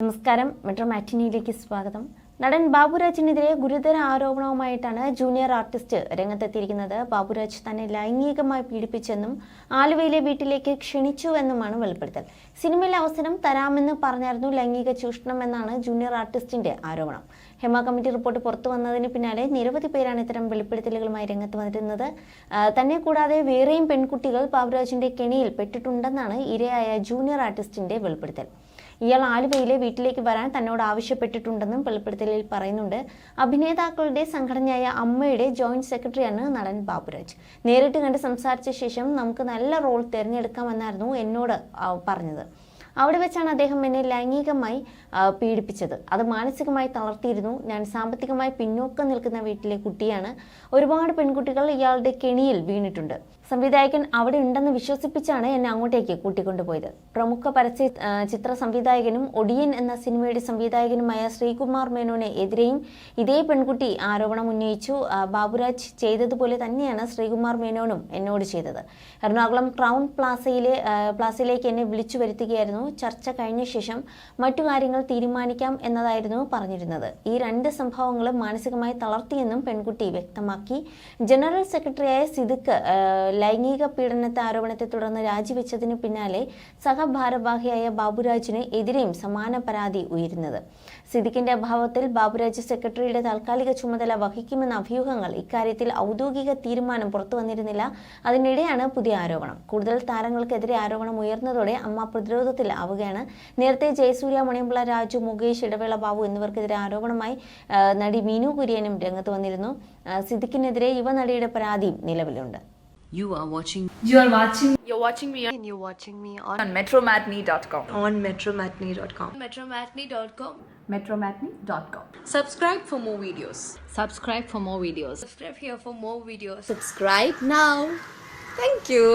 നമസ്കാരം, മെട്രോ മാറ്റിനിയിലേക്ക് സ്വാഗതം. നടൻ ബാബുരാജിനെതിരെ ഗുരുതര ആരോപണവുമായിട്ടാണ് ജൂനിയർ ആർട്ടിസ്റ്റ് രംഗത്തെത്തിയിരിക്കുന്നത്. ബാബുരാജ് തന്നെ ലൈംഗികമായി പീഡിപ്പിച്ചെന്നും ആലുവയിലെ വീട്ടിലേക്ക് ക്ഷണിച്ചുവെന്നുമാണ് വെളിപ്പെടുത്തൽ. സിനിമയിൽ അവസരം തരാമെന്ന് പറഞ്ഞായിരുന്നു ലൈംഗിക ചൂഷണം എന്നാണ് ജൂനിയർ ആർട്ടിസ്റ്റിന്റെ ആരോപണം. ഹേമ കമ്മിറ്റി റിപ്പോർട്ട് പുറത്തു വന്നതിന് പിന്നാലെ നിരവധി പേരാണ് ഇത്തരം വെളിപ്പെടുത്തലുകളുമായി രംഗത്ത് വന്നിരുന്നത്. തന്നെ കൂടാതെ വേറെയും പെൺകുട്ടികൾ ബാബുരാജിന്റെ കെണിയിൽ പെട്ടിട്ടുണ്ടെന്നാണ് ഇരയായ ജൂനിയർ ആർട്ടിസ്റ്റിന്റെ വെളിപ്പെടുത്തൽ. ഇയാൾ ആലുവയിലെ വീട്ടിലേക്ക് വരാൻ തന്നോട് ആവശ്യപ്പെട്ടിട്ടുണ്ടെന്നും വെളിപ്പെടുത്തലിൽ പറയുന്നുണ്ട്. അഭിനേതാക്കളുടെ സംഘടനയായ അമ്മയുടെ ജോയിന്റ് സെക്രട്ടറിയാണ് നടൻ ബാബുരാജ്. നേരിട്ട് കണ്ട് സംസാരിച്ച ശേഷം നമുക്ക് നല്ല റോൾ തിരഞ്ഞെടുക്കാമെന്നായിരുന്നു എന്നോട് പറഞ്ഞത്. അവിടെ വെച്ചാണ് അദ്ദേഹം എന്നെ ലൈംഗികമായി പീഡിപ്പിച്ചത്. അത് മാനസികമായി തളർത്തിയിരുന്നു. ഞാൻ സാമ്പത്തികമായി പിന്നോക്കം നിൽക്കുന്ന വീട്ടിലെ കുട്ടിയാണ്. ഒരുപാട് പെൺകുട്ടികൾ ഇയാളുടെ കെണിയിൽ വീണിട്ടുണ്ട്. സംവിധായകൻ അവിടെ ഉണ്ടെന്ന് വിശ്വസിപ്പിച്ചാണ് എന്നെ അങ്ങോട്ടേക്ക് കൂട്ടിക്കൊണ്ടുപോയത്. പ്രമുഖ പരസ്യ ചിത്ര സംവിധായകനും ഒടിയൻ എന്ന സിനിമയുടെ സംവിധായകനുമായ ശ്രീകുമാർ മേനോന് എതിരെയും ഇതേ പെൺകുട്ടി ആരോപണം ഉന്നയിച്ചു. ബാബുരാജ് ചെയ്തതുപോലെ തന്നെയാണ് ശ്രീകുമാർ മേനോനും എന്നോട് ചെയ്തത്. എറണാകുളം ക്രൗൺ പ്ലാസയിലേക്ക് എന്നെ വിളിച്ചു വരുത്തുകയായിരുന്നു. ചർച്ച കഴിഞ്ഞ ശേഷം മറ്റു കാര്യങ്ങൾ തീരുമാനിക്കാം എന്നതായിരുന്നു പറഞ്ഞിരുന്നത്. ഈ രണ്ട് സംഭവങ്ങളും മാനസികമായി തളർത്തിയെന്നും പെൺകുട്ടി വ്യക്തമാക്കി. ജനറൽ സെക്രട്ടറിയായ സിദ്ദിഖ് ലൈംഗിക പീഡനത്തെ ആരോപണത്തെ തുടർന്ന് രാജിവെച്ചതിന് പിന്നാലെ സഹഭാരവാഹിയായ ബാബുരാജിന് എതിരെയും സമാന പരാതി ഉയരുന്നത്. സിദ്ദിഖിന്റെ അഭാവത്തിൽ ബാബുരാജ് സെക്രട്ടറിയുടെ താൽക്കാലിക ചുമതല വഹിക്കുമെന്ന അഭ്യൂഹങ്ങൾ. ഇക്കാര്യത്തിൽ ഔദ്യോഗിക തീരുമാനം പുറത്തു വന്നിരുന്നില്ല. അതിനിടെയാണ് പുതിയ ആരോപണം. കൂടുതൽ താരങ്ങൾക്കെതിരെ ആരോപണം ഉയർന്നതോടെ അമ്മ പ്രതിരോധത്തിൽ ആവുകയാണ്. നേരത്തെ ജയസൂര്യ, മണിയമ്പിള്ള രാജു, മുകേഷ്, ഇടവേള ബാബു എന്നിവർക്കെതിരെ ആരോപണമായി നടി മീനു കുര്യനും രംഗത്ത് വന്നിരുന്നു. സിദ്ദിഖിനെതിരെ യുവനടിയുടെ പരാതിയും നിലവിലുണ്ട്. You're watching me on metromatney.com. on metromatney.com. metromatney.com. Subscribe for more videos. Subscribe for more videos. Subscribe here for more videos. Subscribe now. Thank you.